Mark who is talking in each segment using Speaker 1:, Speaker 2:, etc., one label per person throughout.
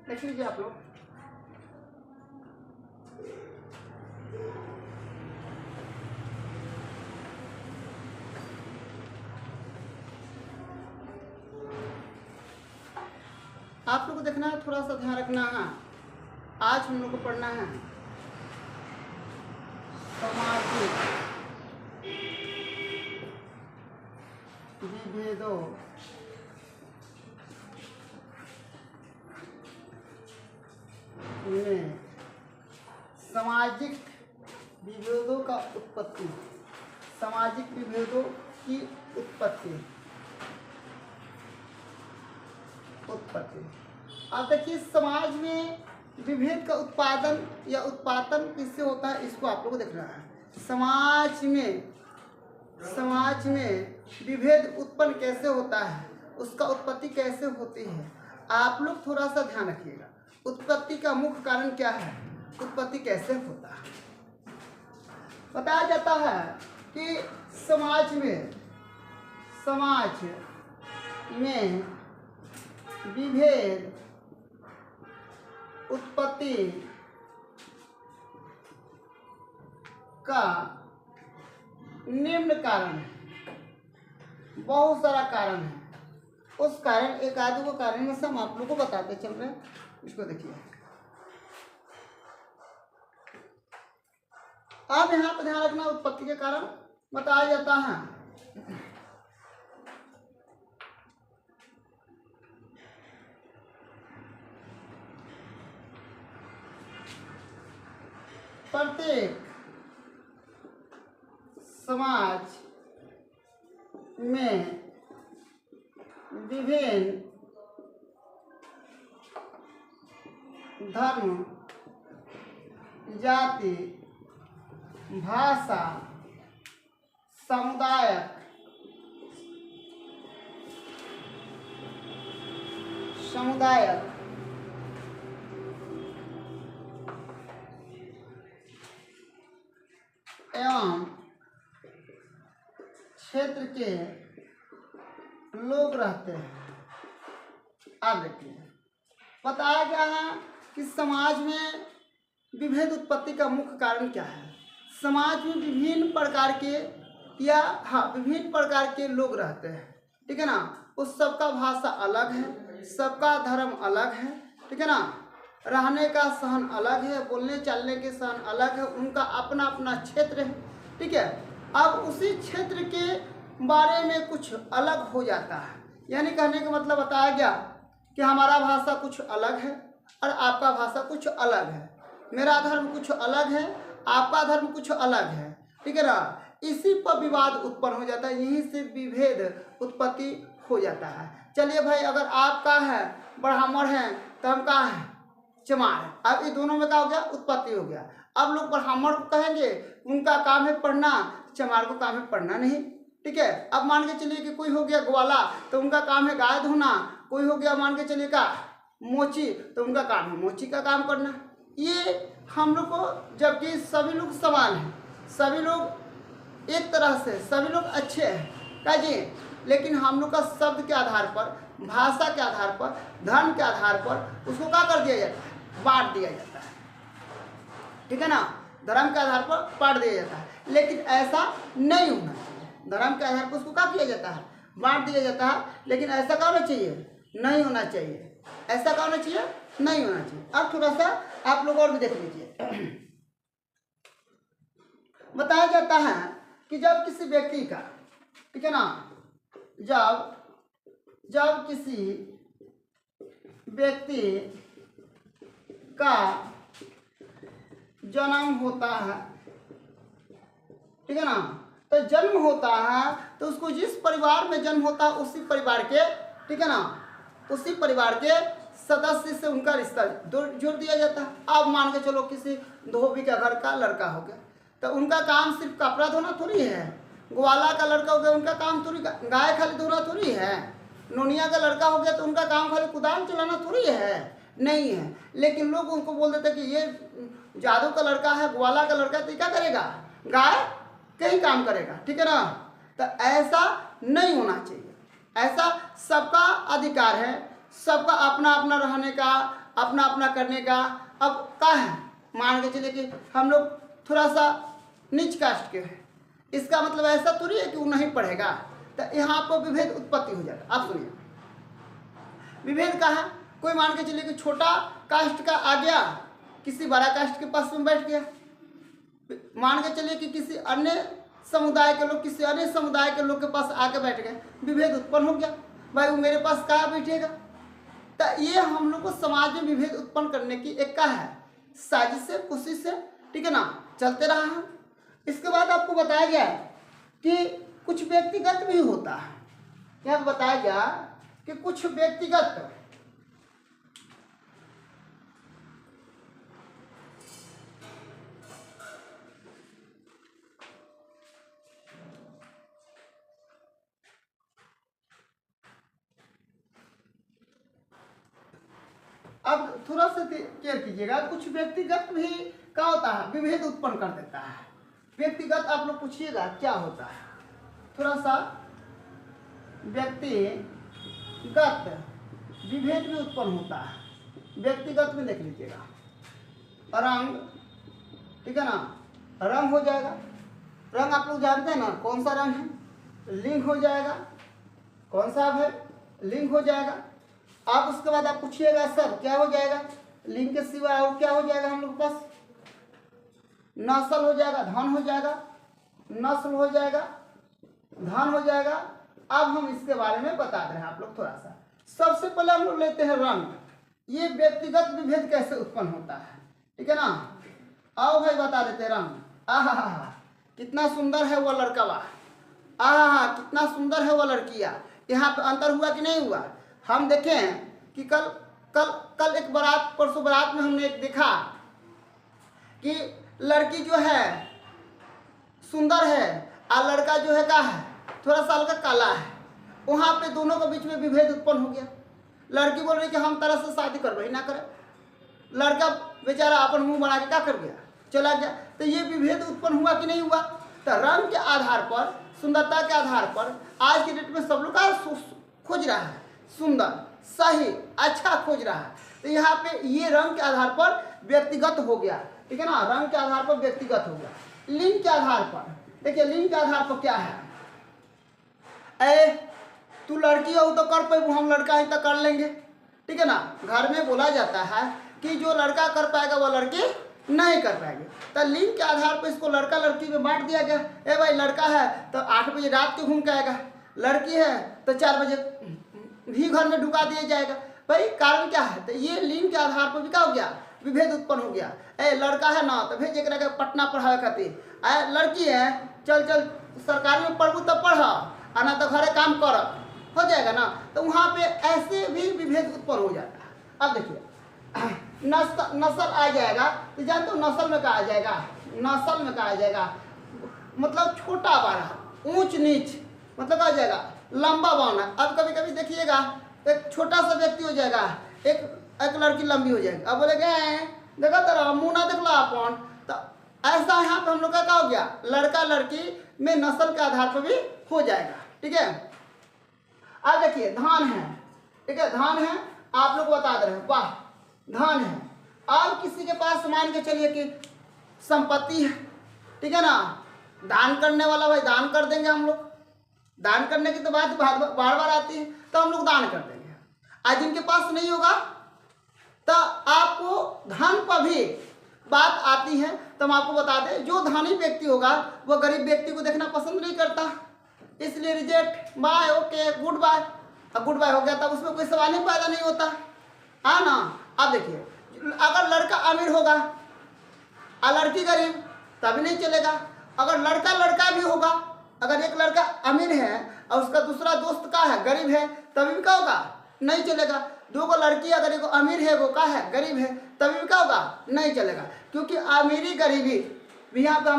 Speaker 1: देख लीजिए आप लोग। आप लोग को देखना है, थोड़ा सा ध्यान रखना है। आज हम लोग को पढ़ना है सामाजिक विभेदों में सामाजिक विभेदों का उत्पत्ति, सामाजिक विभेदों की उत्पत्ति। अब देखिए, समाज में विभेद का उत्पादन या उत्पादन किससे होता है, इसको आप लोगों को देखना है। समाज में विभेद उत्पन्न कैसे होता है, उसका उत्पत्ति कैसे होती है, आप लोग थोड़ा सा ध्यान रखिएगा। उत्पत्ति का मुख्य कारण क्या है, उत्पत्ति कैसे होता है। बताया जाता है कि समाज में विभेद उत्पत्ति का निम्न कारण है। बहुत सारा कारण है, उस कारण एक आधे को कारण में से हम आप लोग को बताते चल रहे हैं। इसको देखिए, अब यहाँ पर ध्यान रखना, उत्पत्ति के कारण बताया जाता है। प्रत्येक समाज में विभिन्न धर्म, जाति, भाषा, समुदाय एवं क्षेत्र के लोग रहते हैं। अब देखिए, बताया गया है कि समाज में विभेद उत्पत्ति का मुख्य कारण क्या है। समाज में विभिन्न प्रकार के लोग रहते हैं, ठीक है ना। उस सबका भाषा अलग है, सबका धर्म अलग है, ठीक है ना। रहने का सहन अलग है, बोलने चालने के सहन अलग है, उनका अपना अपना क्षेत्र है, ठीक है। अब उसी क्षेत्र के बारे में कुछ अलग हो जाता है, यानी कहने का मतलब बताया गया कि हमारा भाषा कुछ अलग है और आपका भाषा कुछ अलग है, मेरा धर्म कुछ अलग है, आपका धर्म कुछ अलग है, ठीक है ना। इसी पर विवाद उत्पन्न हो जाता है, यहीं से विभेद उत्पत्ति हो जाता है। चलिए भाई, अगर आपका है ब्राह्मण है तो हम कहाँ है, चमार है। अब ये दोनों में क्या हो गया, उत्पत्ति हो गया। अब लोग ब्राह्मण को कहेंगे उनका काम है पढ़ना, चमार को काम है पढ़ना नहीं, ठीक है। अब मान के चलिए कि कोई हो गया ग्वाला तो उनका काम है गाय धोना, कोई हो गया मान के चलिए का मोची तो उनका काम है मोची का काम करना। ये हम लोग को, जबकि सभी लोग समान हैं, सभी लोग एक तरह से, सभी लोग अच्छे हैं क्या जी, लेकिन हम लोग का शब्द के आधार पर, भाषा के आधार पर, धर्म के आधार पर उसको क्या कर दिया जाता है, बांट दिया जाता है, ठीक है ना। धर्म के आधार पर बांट दिया जाता है, लेकिन ऐसा नहीं होना चाहिए। धर्म के आधार पर उसको क्या किया जाता है, बांट दिया जाता है, लेकिन ऐसा क्या होना चाहिए, नहीं होना चाहिए। ऐसा क्या होना चाहिए, नहीं होना चाहिए। अब थोड़ा सा आप लोग और भी देख लीजिए। बताया जाता है कि जब किसी व्यक्ति का, ठीक है ना, जब किसी व्यक्ति का जन्म होता है, ठीक है ना, तो जन्म होता है तो उसको जिस परिवार में जन्म होता है उसी परिवार के, ठीक है ना, उसी परिवार के सदस्य से उनका रिश्ता जोड़ दिया जाता है। अब मान के चलो किसी धोबी का घर का लड़का हो गया तो उनका काम सिर्फ कपड़ा धोना थोड़ी है, ग्वाला का लड़का हो गया उनका काम थोड़ी गाय खाली धोना थोड़ी है, नोनिया का लड़का हो गया तो उनका काम खाली कुदाल चलाना थोड़ी है, नहीं है। लेकिन लोग उनको बोल देते कि ये जादू का लड़का है, ग्वाला का लड़का है, तो क्या करेगा, गाय का ही काम करेगा, ठीक है ना। तो ऐसा नहीं होना चाहिए, ऐसा सबका अधिकार है सबका अपना अपना रहने का, अपना अपना करने का। अब क्या है, मान के चलिए कि हम लोग थोड़ा सा नीच कास्ट के हैं, इसका मतलब ऐसा थोड़ी है कि वो नहीं पढ़ेगा, तो यहाँ पर विभेद उत्पत्ति हो जाएगा। आप सुनिए, विभेद का है, कोई मान के चलिए कि छोटा कास्ट का आ गया, किसी बड़ा कास्ट के पास में बैठ गया। मान के चलिए कि किसी अन्य समुदाय के लोग किसी अन्य समुदाय के लोग के पास आके बैठ गए, विभेद उत्पन्न हो गया। भाई वो मेरे पास कहाँ बैठेगा, तो ये हम लोग को समाज में विभेद उत्पन्न करने की एक का है साजिश से, कोशिश से, ठीक है ना, चलते रहा है। इसके बाद आपको बताया गया कि कुछ व्यक्तिगत भी होता है। यहाँ बताया गया कि कुछ व्यक्तिगत अब थोड़ा सा केयर कीजिएगा, कुछ व्यक्तिगत भी क्या होता है, विभेद उत्पन्न कर देता है। व्यक्तिगत आप लोग पूछिएगा क्या होता है, थोड़ा सा व्यक्तिगत विभेद भी उत्पन्न होता है। व्यक्तिगत में देख लीजिएगा, रंग, ठीक है ना, रंग हो जाएगा। रंग आप लोग जानते हैं ना कौन सा रंग है, लिंग हो जाएगा। कौन सा है, लिंग हो जाएगा। आप उसके बाद आप पूछिएगा सर क्या हो जाएगा, लिंग के सिवा और क्या हो जाएगा हम लोग के पास, नस्ल हो जाएगा, धन हो जाएगा, नस्ल हो जाएगा, धन हो जाएगा। अब हम इसके बारे में बता रहे हैं आप लोग थोड़ा सा। सबसे पहले हम लोग लेते हैं रंग। ये व्यक्तिगत विभेद कैसे उत्पन्न होता है, ठीक है ना। आओ भाई बता देते हैं रंग। आहा कितना सुंदर है वो लड़का, वाह, आहा कितना सुंदर है वो लड़कियाँ। यहाँ पे अंतर हुआ कि नहीं हुआ। हम देखें कि कल कल कल एक बारात, परसों बारात में हमने एक देखा कि लड़की जो है सुंदर है और लड़का जो है क्या है, थोड़ा सा हल्का काला है। वहाँ पे दोनों के बीच में विभेद उत्पन्न हो गया। लड़की बोल रही कि हम तरह से शादी कर रही ना करें, लड़का बेचारा अपन मुंह बना के क्या कर गया, चला गया। तो ये विभेद उत्पन्न हुआ कि नहीं हुआ। तो रंग के आधार पर, सुंदरता के आधार पर आज के डेट में सब लोग का खोज रहा है, सुंदर, सही, अच्छा खोज रहा है। तो यहाँ पे ये रंग के आधार पर व्यक्तिगत हो गया, ठीक है ना, रंग के आधार पर व्यक्तिगत हो गया। लिंग के आधार पर देखिए, लिंग के आधार पर क्या है, ए तू लड़की हो तो कर पाए, हम लड़का है तो कर लेंगे, ठीक है ना। घर में बोला जाता है कि जो लड़का कर पाएगा वो लड़की नहीं कर पाएगी। तो लिंग के आधार पर इसको लड़का लड़की में बांट दिया गया। ए भाई लड़का है तो 8 बजे रात को घूम के आएगा, लड़की है तो 4 बजे भी घर में ढुका दिया जाएगा। भाई कारण क्या है, तो ये लिंग के आधार पर भी क्या हो गया, विभेद उत्पन्न हो गया। ए लड़का है ना तो भेज एक पटना पढ़ावे खातिर, लड़की है चल चल सरकारी में पढ़बू तब पढ़, आना तो घरे काम कर, हो जाएगा ना। तो वहाँ पे ऐसे भी विभेद उत्पन्न हो जाता है। अब देखिए नस्ल आ जाएगा, तो जानते हो नस्ल में क्या आ जाएगा, नस्ल में क्या आ जाएगा, मतलब छोटा बड़ा, ऊंच नीच, मतलब आ जाएगा लंबा बाना। अब कभी कभी देखिएगा एक छोटा सा व्यक्ति हो जाएगा, एक लड़की लंबी हो जाएगी। अब बोलेगे देखा तेरा मुँह ना देखला अपन, तो ऐसा यहाँ पे हम लोग का क्या हो गया, लड़का लड़की में नस्ल के आधार पर भी हो जाएगा, ठीक है। अब देखिए धान है, ठीक है, धान है, आप लोग बता दे रहे हैं, वाह धान है। अब किसी के पास मान के चलिए कि संपत्ति है, ठीक है ना, दान करने वाला भाई दान कर देंगे हम लोग। दान करने की तो बात बार बार आती है, तो हम लोग दान कर देंगे। आज जिनके पास नहीं होगा तो आपको धन पर भी बात आती है, तो हम आपको बता दें जो धनी व्यक्ति होगा वो गरीब व्यक्ति को देखना पसंद नहीं करता, इसलिए reject, bye, okay, good bye. अब गुड बाय हो गया तब उसमें कोई सवाल ही पैदा नहीं होता, है ना। अब देखिए अगर लड़का अमीर होगा और लड़की गरीब तभी नहीं चलेगा। अगर लड़का लड़का भी होगा, अगर एक लड़का अमीर है और उसका दूसरा दोस्त का है गरीब है, तभी भी क्या होगा, नहीं चलेगा। दो को लड़की अगर एक अमीर है वो का है गरीब है, तभी भी क्या होगा, नहीं चलेगा। क्योंकि अमीरी गरीबी भी यहाँ पे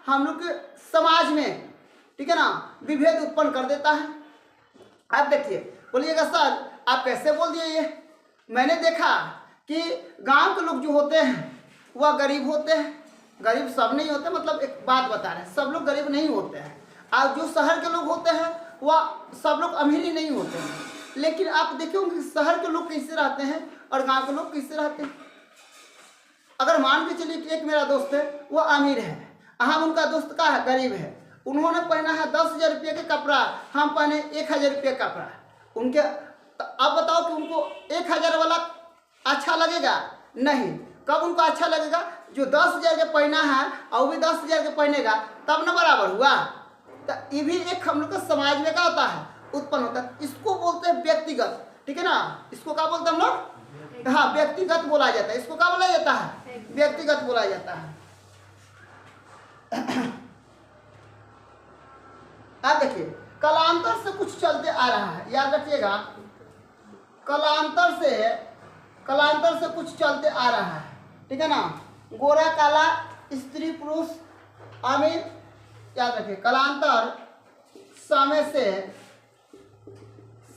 Speaker 1: हम लोग के समाज में, ठीक है ना, विभेद उत्पन्न कर देता है। आप देखिए, बोलिएगा सर आप कैसे बोल दिए ये। मैंने देखा कि गांव के लोग जो होते हैं वह गरीब होते हैं, गरीब सब नहीं होते, मतलब एक बात बता रहे हैं, सब लोग गरीब नहीं होते हैं। और जो शहर के लोग होते हैं वह सब लोग अमीर ही नहीं होते हैं। लेकिन आप देखिए उनके शहर के लोग कैसे रहते हैं और गांव के लोग कैसे रहते हैं। अगर मान के चलिए कि एक मेरा दोस्त है वो अमीर है, हम उनका दोस्त का है गरीब है, उन्होंने पहना है 10,000 रुपये के कपड़ा, हम पहने 1,000 रुपये का कपड़ा, उनके अब बताओ कि उनको 1,000 वाला अच्छा लगेगा? नहीं। कब उनको अच्छा लगेगा? जो 10,000 के पहना है और वो भी 10,000 के पहनेगा, तब न बराबर हुआ। तो ये भी एक हम लोग का समाज में क्या होता है, उत्पन्न होता है। इसको बोलते हैं व्यक्तिगत, ठीक है ना। इसको क्या बोलते हैं हम लोग? हाँ, व्यक्तिगत बोला जाता है। इसको क्या बोला जाता है? व्यक्तिगत बोला जाता है। अब देखिए कलांतर से कुछ चलते आ रहा है, याद रखिएगा। कलांतर से कुछ चलते आ रहा है, ठीक है ना। गोरा काला, स्त्री पुरुष, अमीर, याद रखिए। कलांतर समय से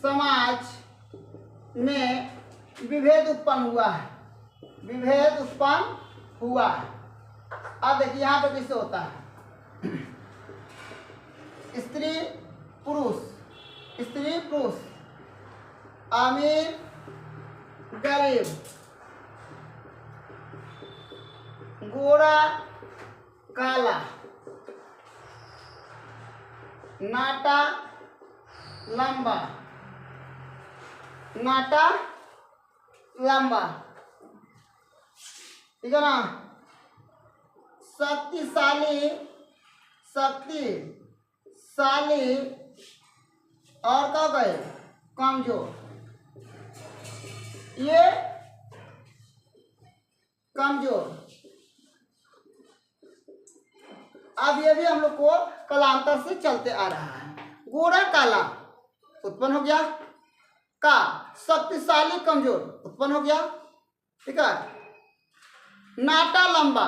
Speaker 1: समाज में विभेद उत्पन्न हुआ है, विभेद उत्पन्न हुआ है। अब देखिए यहाँ पे कैसे होता है। स्त्री पुरुष, अमीर गरीब, गोरा काला, नाटा लंबा, ठीक है ना। शक्तिशाली और क्या कहे, कमजोर। ये कमजोर। अब ये भी हम लोग को कलांतर से चलते आ रहा है। गोरा काला उत्पन्न हो गया, का शक्तिशाली कमजोर उत्पन्न हो गया, ठीक है। नाटा लंबा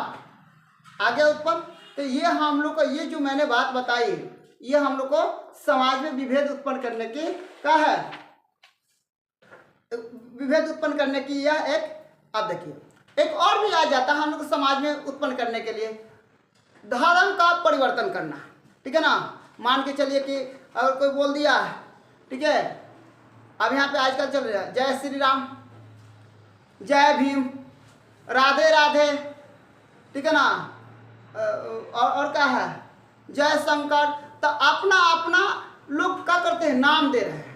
Speaker 1: आगे उत्पन्न। तो ये हम लोग का, ये जो मैंने बात बताई, ये हम लोग को समाज में विभेद उत्पन्न करने की क्या है, विभेद उत्पन्न करने की यह एक। अब देखिए एक और भी आ जाता है हम लोग को समाज में उत्पन्न करने के लिए, धर्म का परिवर्तन करना, ठीक है ना। मान के चलिए कि अगर कोई बोल दिया, ठीक है, अब यहाँ पे आजकल चल रहा है जय श्री राम, जय भीम, राधे राधे, ठीक है ना। और क्या है, जय शंकर। तो अपना लोग क्या करते हैं, नाम दे रहे हैं,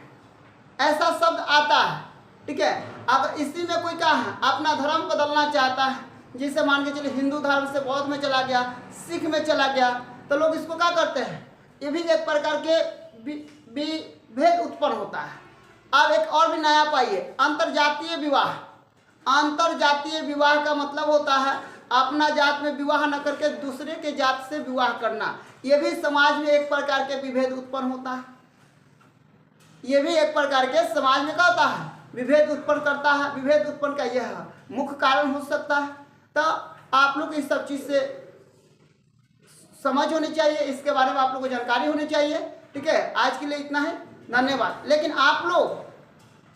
Speaker 1: ऐसा शब्द आता है, ठीक है। अब इसी में कोई क्या है, अपना धर्म बदलना चाहता है, जिसे मान के चलिए हिंदू धर्म से बौद्ध में चला गया, सिख में चला गया, तो लोग इसको क्या करते हैं, ये भी एक प्रकार के विभेद उत्पन्न होता है। अब एक और भी नया पाइए, अंतरजातीय विवाह। अंतरजातीय विवाह का मतलब होता है अपना जात में विवाह न करके दूसरे के जात से विवाह करना। ये भी समाज में एक प्रकार के विभेद उत्पन्न होता है। ये भी एक प्रकार के समाज में क्या होता है, विभेद उत्पन्न करता है। विभेद उत्पन्न का यह मुख्य कारण हो सकता है। तो आप लोग इस सब चीज़ से समझ होनी चाहिए, इसके बारे में आप लोग को जानकारी होनी चाहिए, ठीक है। आज के लिए इतना है, धन्यवाद। लेकिन आप लोग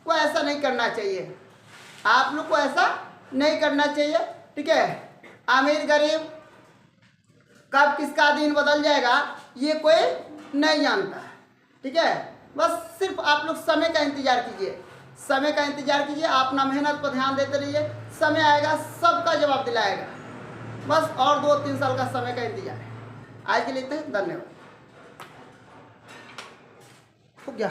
Speaker 1: को ऐसा नहीं करना चाहिए, आप लोग को ऐसा नहीं करना चाहिए, ठीक है। अमीर गरीब कब किसका दिन बदल जाएगा ये कोई नहीं जानता है, ठीक है। बस सिर्फ आप लोग समय का इंतजार कीजिए, समय का इंतजार कीजिए, अपना मेहनत पर ध्यान देते रहिए, समय आएगा सबका जवाब दिलाएगा। बस और 2-3 साल का समय का इंतजार है। आज के लिए इतना ही, धन्यवाद। हो गया।